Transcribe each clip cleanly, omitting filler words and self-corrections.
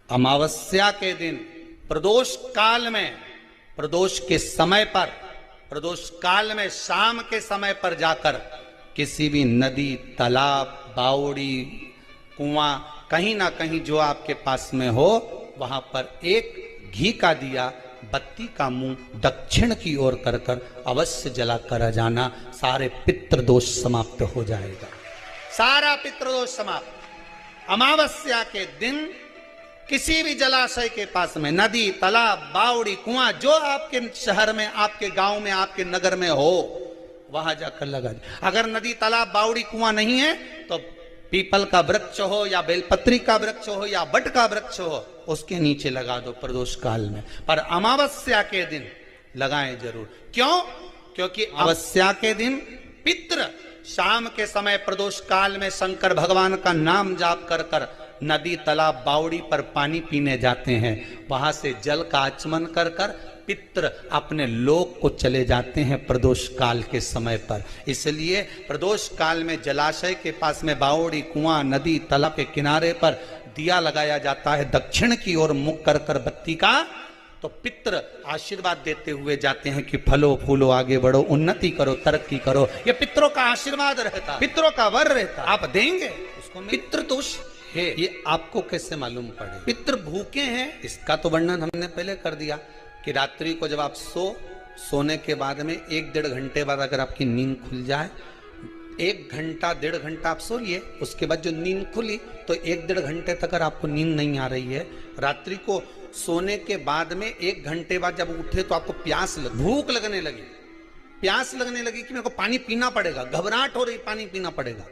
अमावस्या के दिन प्रदोष काल में, प्रदोष के समय पर, प्रदोष काल में शाम के समय पर जाकर किसी भी नदी, तालाब, बावड़ी, कुआं, कहीं ना कहीं जो आपके पास में हो, वहां पर एक घी का दिया, बत्ती का मुंह दक्षिण की ओर कर कर अवश्य जला कर जाना। सारे पितृदोष समाप्त हो जाएगा, सारा पितृदोष समाप्त। अमावस्या के दिन किसी भी जलाशय के पास में, नदी, तालाब, बावड़ी, कुआं, जो आपके शहर में, आपके गांव में, आपके नगर में हो, वहां जाकर लगा दे। अगर नदी, तालाब, बावड़ी, कुआं नहीं है तो पीपल का वृक्ष हो या बेलपत्री का वृक्ष हो या बट का वृक्ष हो, उसके नीचे लगा दो प्रदोष काल में। पर अमावस्या के दिन लगाएं जरूर। क्यों? क्योंकि अमावस्या के दिन पितृ शाम के समय प्रदोष काल में शंकर भगवान का नाम जाप कर कर नदी, तालाब, बावड़ी पर पानी पीने जाते हैं। वहां से जल का आचमन कर कर पितृ अपने लोक को चले जाते हैं प्रदोष काल के समय पर। इसलिए प्रदोष काल में जलाशय के पास में, बावड़ी, कुआं, नदी, तालाब के किनारे पर दिया लगाया जाता है दक्षिण की ओर मुख कर कर बत्ती का। तो पितृ आशीर्वाद देते हुए जाते हैं कि फलो फूलो, आगे बढ़ो, उन्नति करो, तरक्की करो। ये पितरों का आशीर्वाद रहता, पितरों का वर रहता। आप देंगे उसको। पितृदोष है ये आपको कैसे मालूम पड़े? पितृ भूखे हैं, इसका तो वर्णन हमने पहले कर दिया कि रात्रि को जब आप सोने के बाद में 1-1.5 घंटे बाद अगर आपकी नींद खुल जाए, 1 घंटा 1.5 घंटा आप सोइए, उसके बाद जो नींद खुली तो 1-1.5 घंटे तक अगर आपको नींद नहीं आ रही है, रात्रि को सोने के बाद में 1 घंटे बाद जब उठे तो आपको भूख लगने लगी, प्यास लगने लगी कि मेरे को पानी पीना पड़ेगा, घबराहट हो रही, पानी पीना पड़ेगा।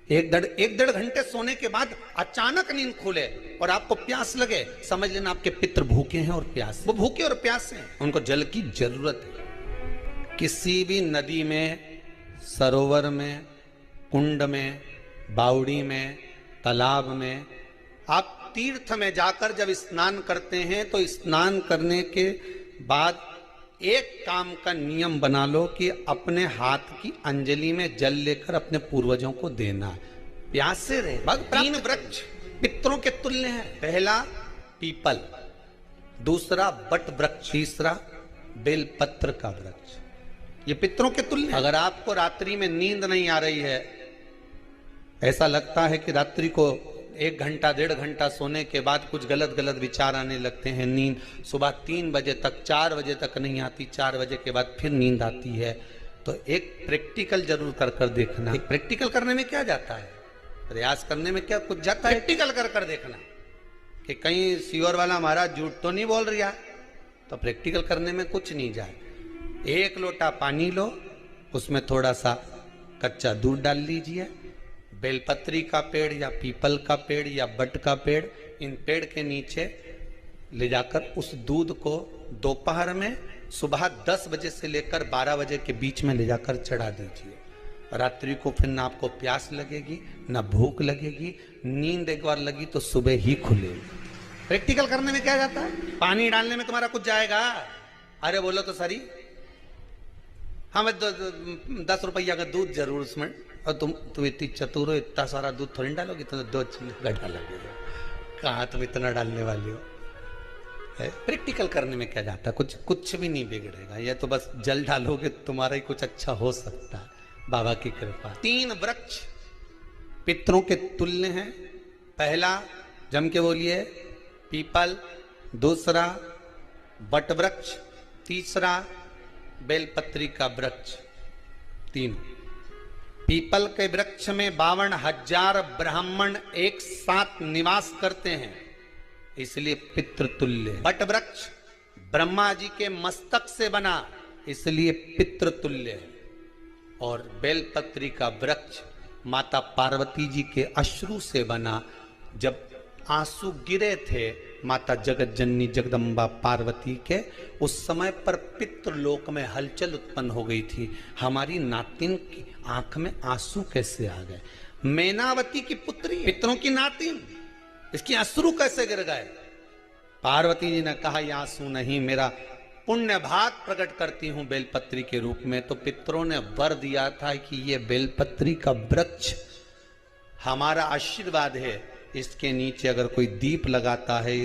1-1.5 घंटे सोने के बाद अचानक नींद खुले और आपको प्यास लगे, समझ लेना आपके पितृ भूखे हैं और प्यास, वो भूखे और प्यास हैं, उनको जल की जरूरत है। किसी भी नदी में, सरोवर में, कुंड में, बावड़ी में, तालाब में, आप तीर्थ में जाकर जब स्नान करते हैं तो स्नान करने के बाद एक काम का नियम बना लो कि अपने हाथ की अंजलि में जल लेकर अपने पूर्वजों को देना। प्यास से रहे। 3 वृक्ष पितरों के तुल्य हैं। पहला पीपल, दूसरा बट वृक्ष, तीसरा बेलपत्र का वृक्ष। ये पितरों के तुल्य। अगर आपको रात्रि में नींद नहीं आ रही है, ऐसा लगता है कि रात्रि को 1 घंटा 1.5 घंटा सोने के बाद कुछ गलत गलत विचार आने लगते हैं, नींद सुबह 3 बजे तक, 4 बजे तक नहीं आती, 4 बजे के बाद फिर नींद आती है, तो एक प्रैक्टिकल जरूर कर कर देखना। एक प्रैक्टिकल करने में क्या जाता है, प्रयास करने में क्या कुछ जाता है? प्रैक्टिकल कर कर देखना कि कहीं सीवर वाला महाराज झूठ तो नहीं बोल रहा, तो प्रैक्टिकल करने में कुछ नहीं जाए। 1 लोटा पानी लो, उसमें थोड़ा सा कच्चा दूध डाल लीजिए, बेलपत्री का पेड़ या पीपल का पेड़ या बट का पेड़, इन पेड़ के नीचे ले जाकर उस दूध को दोपहर में सुबह 10 बजे से लेकर 12 बजे के बीच में ले जाकर चढ़ा दीजिए। रात्रि को फिर ना आपको प्यास लगेगी, ना भूख लगेगी, नींद एक बार लगी तो सुबह ही खुलेगी। प्रैक्टिकल करने में क्या जाता है? पानी डालने में तुम्हारा कुछ जाएगा? अरे बोलो तो सरी, हमें 10 रुपया का दूध जरूर उसमें, और तुम इतनी चतुर हो, इतना सारा दूध थोड़ी डालोगी, तो 2 चिल्ला डालोगे। कहाँ तुम इतना डालने वाली हो? प्रैक्टिकल करने में क्या जाता है? कुछ भी नहीं बिगड़ेगा, ये तो बस जल डालोगे तुम्हारा ही कुछ अच्छा हो सकता है, बाबा की कृपा। 3 वृक्ष पितरों के तुल्य हैं। पहला जम के बोलिए पीपल, दूसरा बट वृक्ष, तीसरा बेलपत्री का वृक्ष। 3 पीपल के वृक्ष में 52,000 ब्राह्मण एक साथ निवास करते हैं, इसलिए पितृतुल्य। बट वृक्ष ब्रह्मा जी के मस्तक से बना, इसलिए पितृतुल्य है। और बेलपत्री का वृक्ष माता पार्वती जी के अश्रु से बना। जब आंसू गिरे थे माता जगत जननी जगदम्बा पार्वती के, उस समय पर पितृलोक में हलचल उत्पन्न हो गई थी। हमारी नातिन की आंख में आंसू कैसे आ गए? मैनावती की पुत्री, पितरों की नातिन, इसकी अश्रु कैसे गिर गए? पार्वती जी ने कहा ये आंसू नहीं, मेरा पुण्य भाग प्रकट करती हूं बेलपत्री के रूप में। तो पितरों ने वर दिया था कि ये बेलपत्री का वृक्ष हमारा आशीर्वाद है, इसके नीचे अगर कोई दीप लगाता है,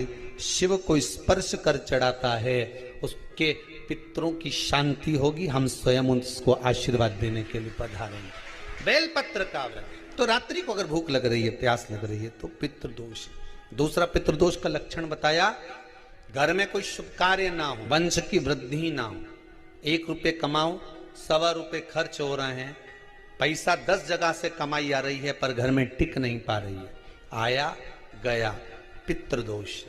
शिव को स्पर्श कर चढ़ाता है, उसके पितरों की शांति होगी। हम स्वयं उसको आशीर्वाद देने के लिए पधारेंगे। बेलपत्र का व्रत। तो रात्रि को अगर भूख लग रही है, प्यास लग रही है, तो पितृदोष। दूसरा पितृदोष का लक्षण बताया, घर में कोई शुभ कार्य ना हो, वंश की वृद्धि ना हो, 1 रुपये कमाओ, 1.25 रुपये खर्च हो रहे हैं, पैसा 10 जगह से कमाई आ रही है पर घर में टिक नहीं पा रही है, आया गया, पितृदोष।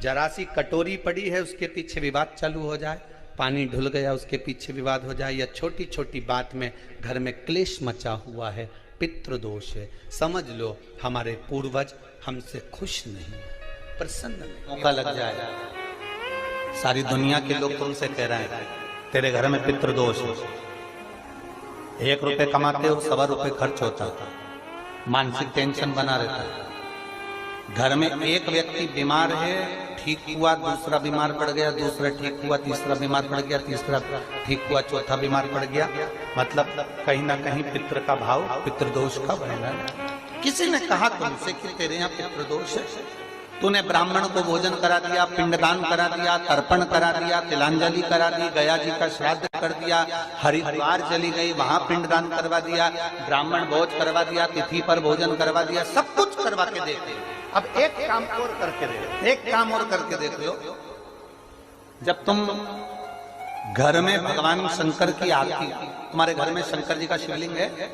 जरा सी कटोरी पड़ी है, उसके पीछे विवाद चालू हो जाए, पानी ढुल गया, उसके पीछे विवाद हो जाए, या छोटी छोटी बात में घर में क्लेश मचा हुआ है, पितृदोष है। समझ लो हमारे पूर्वज हमसे खुश नहीं, प्रसन्न नहीं। मौका लग जाए, सारी दुनिया के लोग तुमसे कह रहे हैं तेरे घर में पितृदोष है, 1 रुपये कमाते हो, 1.25 रुपये खर्च होता है, मानसिक टेंशन बना रहता है। घर में एक व्यक्ति बीमार है, ठीक हुआ, दूसरा बीमार पड़ गया, दूसरा ठीक हुआ, तीसरा बीमार पड़ गया, तीसरा ठीक हुआ, चौथा बीमार पड़ गया। मतलब कहीं ना कहीं पितृ का भाव, पितृदोष का वर्णन। किसी ने कहा तुमसे कि तेरे यहाँ पितृदोष है, तूने ब्राह्मण को भोजन करा दिया, पिंडदान करा दिया, तर्पण करा दिया, तिलांजलि करा दी, गया जी का श्राद्ध कर दिया, हरिद्वार चली गई, वहां पिंडदान करवा दिया, ब्राह्मण भोज करवा दिया, तिथि पर भोजन करवा दिया, सब कुछ करवा के देते। अब एक काम और करके देख, एक काम और करके देख लो। जब तुम घर में भगवान शंकर की आरती, तुम्हारे घर में शंकर जी का शिवलिंग है,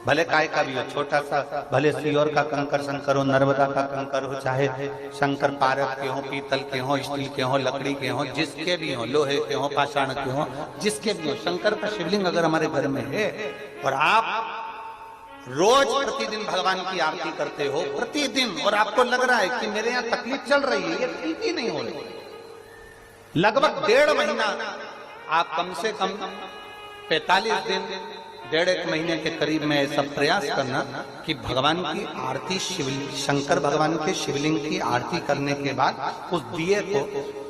भले काय का भी हो, छोटा सा, भले सियोर का कंकर शंकर हो, नर्मदा का कंकर हो, चाहे शंकर पारक के हो, पीतल के हो, स्टील के हो, लकड़ी के हो, जिसके भी हो, लोहे के हो, पाषाण के हो, जिसके भी हो, शंकर का शिवलिंग अगर हमारे घर में है और आप रोज प्रतिदिन भगवान की आरती करते हो, प्रतिदिन, और आपको लग रहा है कि मेरे यहाँ तकलीफ चल रही है, ये ठीक ही नहीं हो रही, लगभग 1.5 महीना आप कम से कम 45 दिन, 1.5 महीने के करीब में ऐसा प्रयास करना कि भगवान की आरती, शंकर भगवान के शिवलिंग की आरती करने के बाद उस दिए को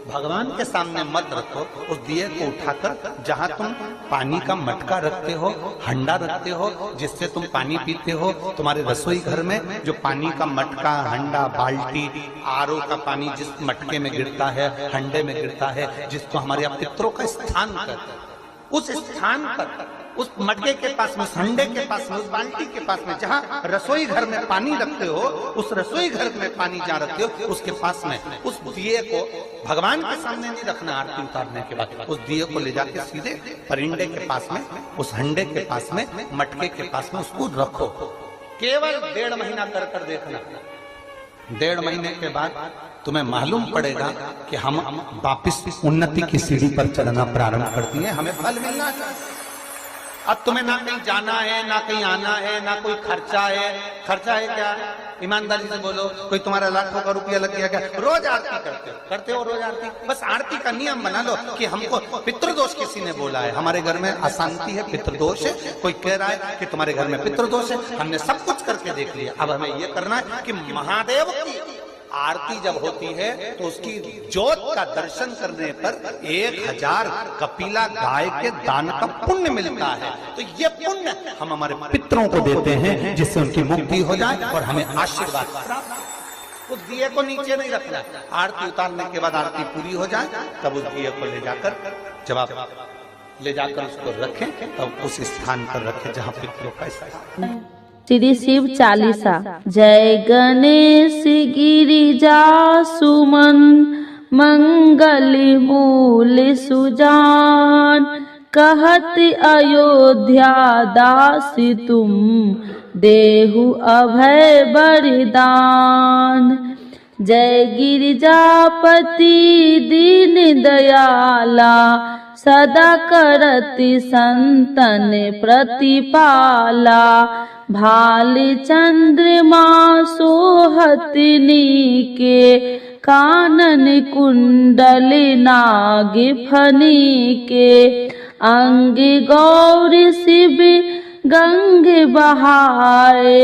भगवान के सामने मत रखो, उस दिए को उठाकर जहां तुम पानी का मटका रखते हो, हंडा रखते हो, जिससे तुम पानी पीते हो, तुम्हारे रसोई घर में जो पानी का मटका, हंडा, बाल्टी, आरओ का पानी जिस मटके में गिरता है, हंडे में गिरता है, जिसको हमारे यहाँ पितरों का स्थान कहते हैं, उस स्थान पर, उस मटके के पास में, हंडे के पास में, उस बाल्टी के पास में, जहां रसोई घर में पानी रखते हो, उस रसोई घर में पानी जहां रखते हो, उसके पास में उस दिए को भगवान के सामने नहीं रखना। आरती उतारने के बाद उस दिए को ले जाके सीधे परिंडे के पास में, उस हंडे के पास में, मटके के पास में उसको रखो। केवल 1.5 महीना कर देखना। 1.5 महीने के बाद तुम्हें मालूम पड़ेगा कि हम वापिस उन्नति की सीढ़ी पर चढ़ना प्रारंभ करती है, हमें फल मिलना चाहिए। अब तुम्हें ना कहीं जाना है, ना कहीं आना है, ना कोई खर्चा है। खर्चा है क्या? ईमानदारी से बोलो, कोई तुम्हारा लाखों का रुपया लग गया क्या? रोज आरती करते हो रोज आरती। बस आरती का नियम बना लो कि हमको पितृदोष किसी ने बोला है, हमारे घर में अशांति है, पितृदोष है, कोई कह रहा है कि तुम्हारे घर में पितृदोष है, हमने सब कुछ करके देख लिया। अब हमें ये करना है कि महादेव की आरती जब होती है तो उसकी ज्योत का दर्शन करने पर 1000 कपिला गाय के दान का पुण्य मिलता है। तो ये पुण्य हम हमारे पितरों को देते हैं, जिससे उनकी मुक्ति हो जाए और हमें आशीर्वाद प्राप्त। उस दिए को नीचे नहीं रखना, आरती उतारने के बाद आरती पूरी हो जाए तब उस दिए को ले जाकर, जब आप ले जाकर उसको रखें तब उस स्थान पर रखें जहाँ पितरों का स्थान। श्री शिव चालीसा। जय गणेश गिरिजा सुमन मंगल मूल सुजान, कहत अयोध्या दास तुम देहु अभय वरदान। जय गिरिजापति दीन दयाला, सदा करति संतन प्रतिपाला। भाल चंद्रमा सोहत नीके, कानन कुंडल नाग फनी के। अंग गौर शिव गंग बहाए,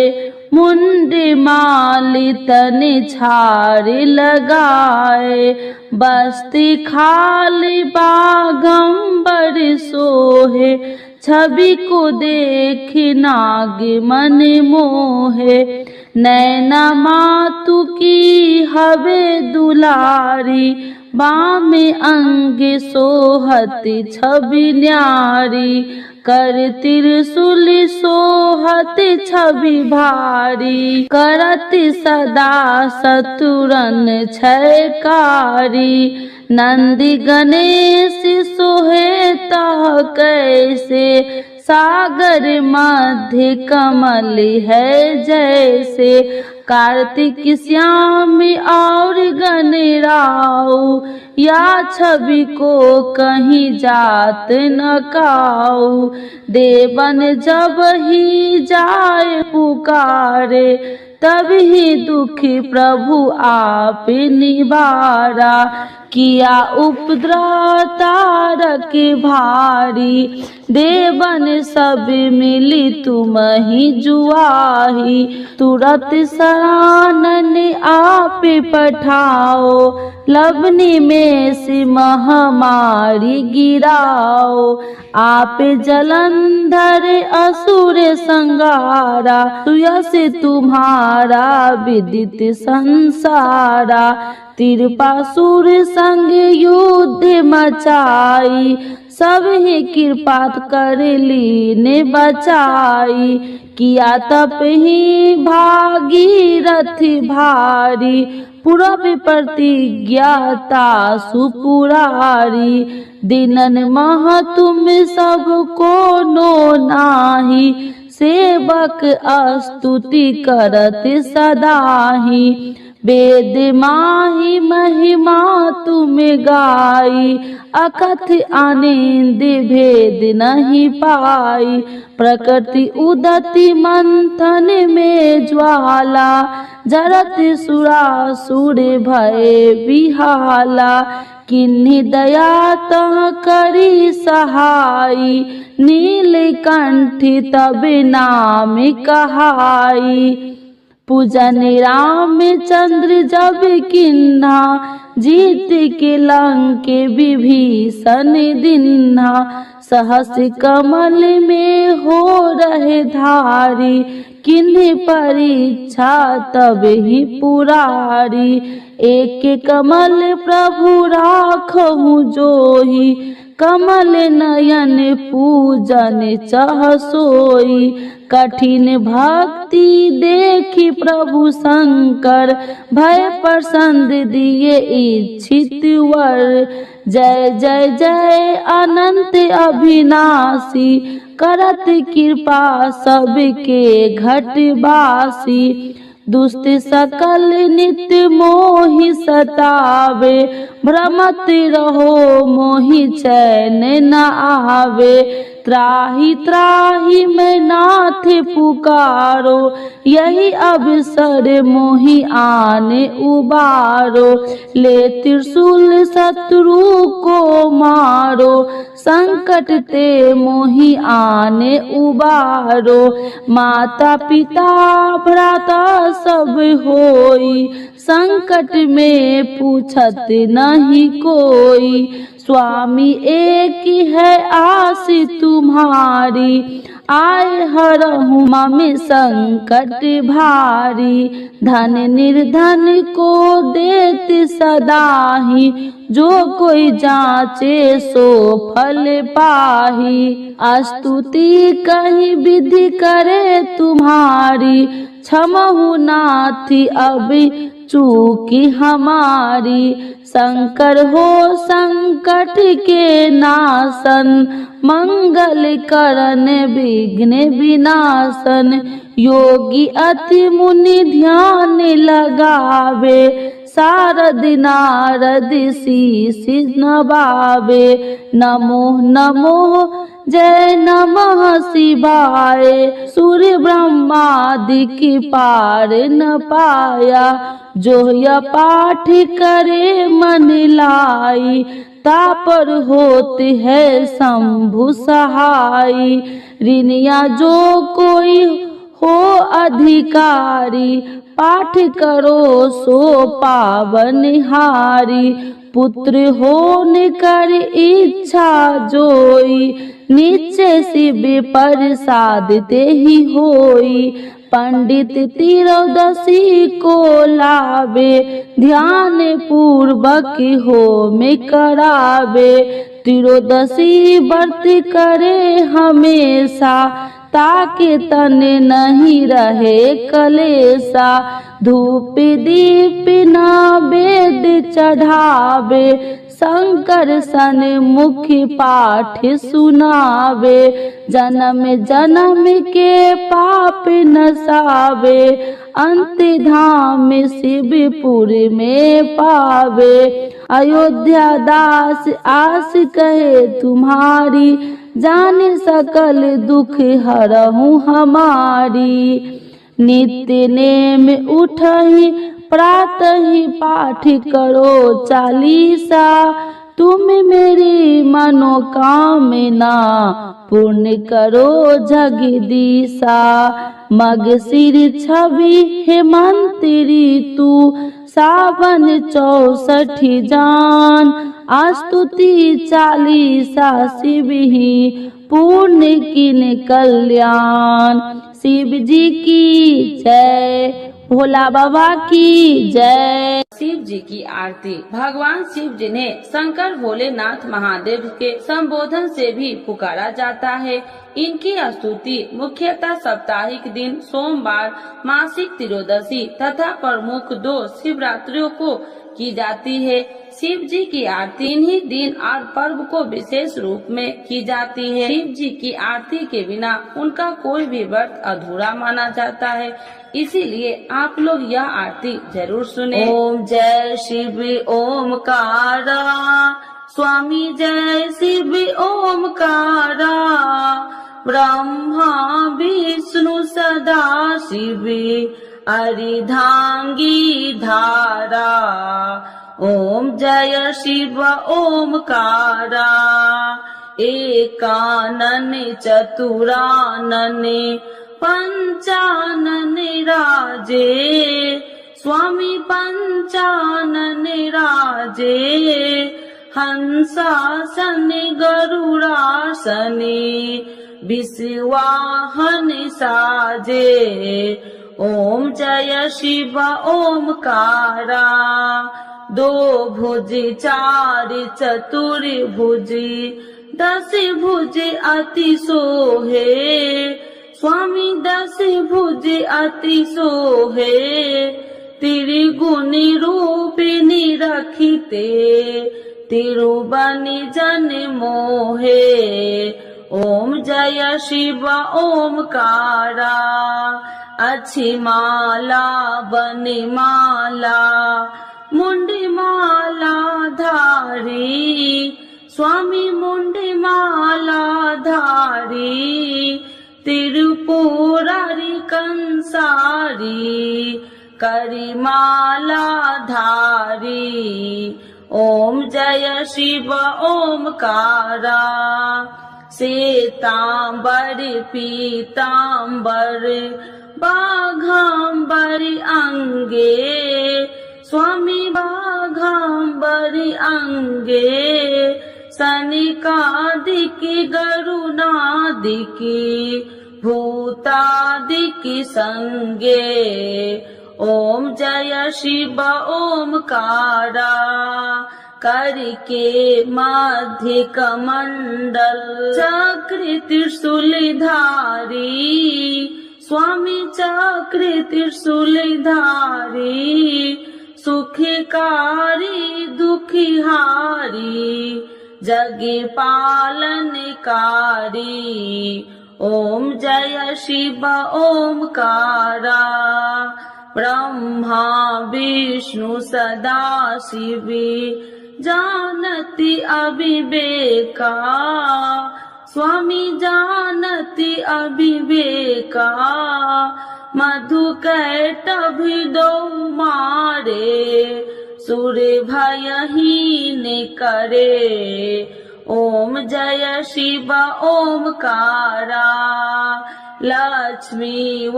मुंड माली तन छार लगाए। बस्ती खाली बागंबर सोहे, छवि को देख नाग मन मोहे। नैना मातु की हवे दुलारी, बामे अंग सोहत छवि न्यारी, कर त्रिशूल सोहत छवि भारी, करत सदा शत्रुरन छयकारी, नंदी गणेश सोहे तह कैसे, सागर मध्य कमल है जैसे, कार्तिक श्याम और गणराऊ, या छवि को कहीं जात न काऊ, देवन जब ही जाए पुकारे, तभी दुखी प्रभु आप निवारा, किया उपद्रव तारक भारी, देवन सब मिली तुम ही जुआही, तुरत शरणन आप पठाओ, लवनी में से महामारी गिराओ, आप जलंधर असुर संगारा, सुयस तुम्हारा विदित संसारा, तिरपासुर संग युद्ध मचाई, सब ही कृपा कर लीने बचाई, किया तप ही भागीरथ भारी, पूरब प्रतिज्ञाता सुपुरारी, दिनन मह तुम सबको नो नाही, सेवक स्तुति करत सदाही, वेद माही महिमा तुम गाई, अकथ आनंद भेद नहीं पाई, प्रकृति उदति मंथन में ज्वाला, जरत सुरासुर भय बिहाला, किन्हीं दया तह करी सहाई, नीलकंठ तब नाम कहाई, पूजन रामचंद्र जब किन्हा, जीत के लंक विभीषण दिन्हा, सहस कमल में हो रहे धारी, किन्हीं परीक्षा तब ही पुरारी, एक कमल प्रभु राखहु जोही, कमल नयन पूजन चह सोई, कठिन भक्ति देखी प्रभु शंकर, भय प्रसन्न दिए इच्छित वर, जय जय जय अनंत अविनाशी, करत कृपा सबके घटवासी, दुष्ट सकल नित्य मोहि सतावे, भ्रमत रहो मोहि चैन न आवे, त्राहि त्राहि मैं नाथ पुकारो, यही अवसर मोहि आने उबारो, ले त्रिशूल शत्रु को मारो, संकट ते मोहि आने उबारो, माता पिता भ्राता सब होई, संकट में पूछत नहीं कोई, स्वामी एक है आस तुम्हारी, आए हरहु मम संकट भारी, धन निर्धन को देत सदाही, जो कोई जाचे सो फल पाही, स्तुति कहीं विधि करे तुम्हारी, क्षमहु नाथ अब चूकी हमारी, शंकर हो संकट के नाशन, मंगल करन विघ्न विनाशन, योगी अति मुनि ध्यान लगावे, शारद नारद शीश नवावे, नमो नमो जय नमः शिवाय, सूर्य ब्रह्मादि की पार न पाया, जो यह पाठ करे मन लाई, तापर होते है शंभु सहाई, ऋणिया जो कोई हो अधिकारी, पाठ करो सो पावनहारी, पुत्र होने कर इच्छा जोई, नीचे शिव प्रसाद ते ही होई, पंडित त्रयोदशी को लावे, ध्यान पूर्वक होम करावे। त्रयोदशी व्रत करे हमेशा, ताकि तन नहीं रहे कलेसा। धूप दीप नैवेद्य चढ़ावे, शंकर सन्मुख पाठ सुनावे। जन्म जन्म के पाप नसावे, अंत धाम शिवपुर में पावे। अयोध्या दास आस कहे तुम्हारी, जाने सकल दुख हरहूँ हमारी। नित्य नेम उठहि प्रातः पाठ करो चालीसा, तुम मेरी मनोकामना पूर्ण करो जगदीशा। मगशिर 26 हेमंत ऋतु, सावन 64 जान। स्तुति चालीसा शिव ही पूर्ण किन कल्याण। शिव जी की जय, भोला बाबा की जय। शिव जी की आरती। भगवान शिव जिन्हें शंकर भोलेनाथ महादेव के संबोधन से भी पुकारा जाता है, इनकी स्तुति मुख्यतः साप्ताहिक दिन सोमवार, मासिक त्रयोदशी तथा प्रमुख 2 शिवरात्रियों को की जाती है। शिव जी की आरती इन्हीं दिन और पर्व को विशेष रूप में की जाती है। शिव जी की आरती के बिना उनका कोई भी व्रत अधूरा माना जाता है, इसीलिए आप लोग यह आरती जरूर सुने। ओम जय शिव ओमकारा, स्वामी जय शिव ओमकारा। ब्रह्मा विष्णु सदा शिव, अर्धांगी धारा। ओम जय शिव ओमकारा, एकानन चतुरानन पंचानन राजे। स्वामी पंचानन राजे, हंसासन गरुड़ासन विश्वाहन साजे। ओम जय शिव ओमकारा, 2 भुज 4 चतुर्भुज, 10 भुज अति सोहे। स्वामी 10 भुज अति सोहे, त्रिगुण रूपिणी रखिते, तिरुबनि जन मोहे। ओम जय शिव ओमकारा, अच्छी माला बनि माला, मुंडी माला धारी। स्वामी मुंडी माला धारी, त्रिपुरारी कंसारी, करी माला धारी। ओम जय शिव ओमकारा, श्वेतांबर पीतांबर बाघांबर अंगे। स्वामी बाघांबर अंगे, सनिकादिक गरुणादिक भूतादिक संगे। ओम जय शिव ओमकारा, करके मध्य कमंडल चक्र त्रिशूल धारी। स्वामी चक्र त्रिशूल धारी, सुखकारी दुखिहारी, जग पालनकारी। ओम जय शिव ओमकारा, ब्रह्मा विष्णु सदा शिव, जानति अविवेका। स्वामी जानति अविवेका, मधु कैटभ दो मारे, सुर भयहीन करे। ओम जय शिव ओमकारा, लक्ष्मी व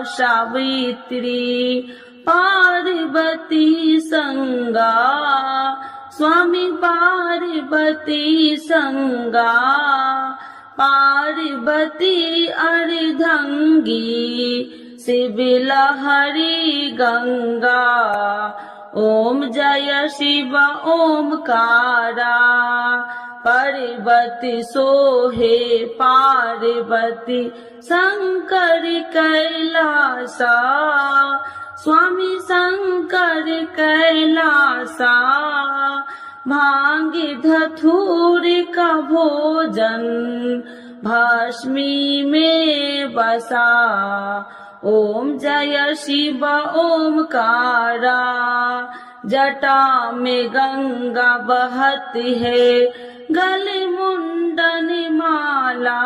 सावित्री पार्वती संगा। स्वामी पार्वती संगा, पार्वती अर्धंगी, शिव लहरी गंगा, ओम जय शिव ओमकारा। पार्वती सोहे पार्वती शंकर कैलासा, स्वामी शंकर कैलासा। भांग धतूर का भोजन भस्मी में बसा, ओम जय शिव ओमकारा। जटा में गंगा बहती है, गले मुंडन माला,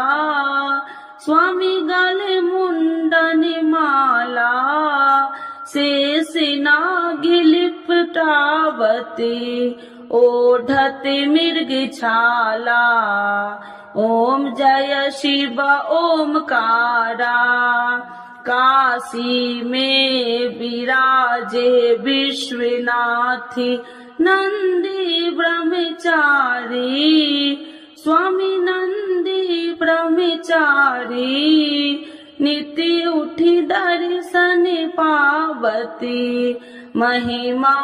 स्वामी गले मुंडन माला। शेष नाग लिपटावती, ओढ़त मृग छाला, ओम जय शिव ओमकारा। काशी में विराजे विश्वनाथी नंदी ब्रह्मचारी, स्वामी नंदी ब्रह्मचारी। नित्य उठी दर्शन पावती, महिमा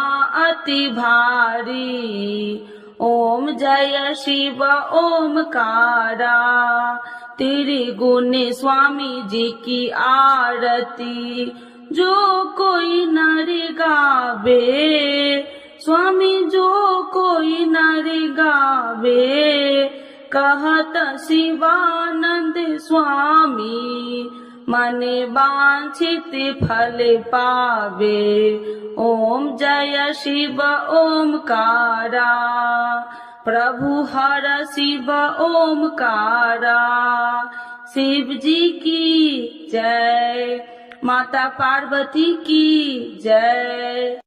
अति भारी, ओम जय शिव ओमकारा। त्रिगुण स्वामी जी की आरती, जो कोई नर गावे, स्वामी जो कोई नर गावे। कहत शिवानंद स्वामी, मन वांछित फल पावे, ओम जय शिव ओमकारा। प्रभु हर शिव ओमकारा। शिव जी की जय, माता पार्वती की जय।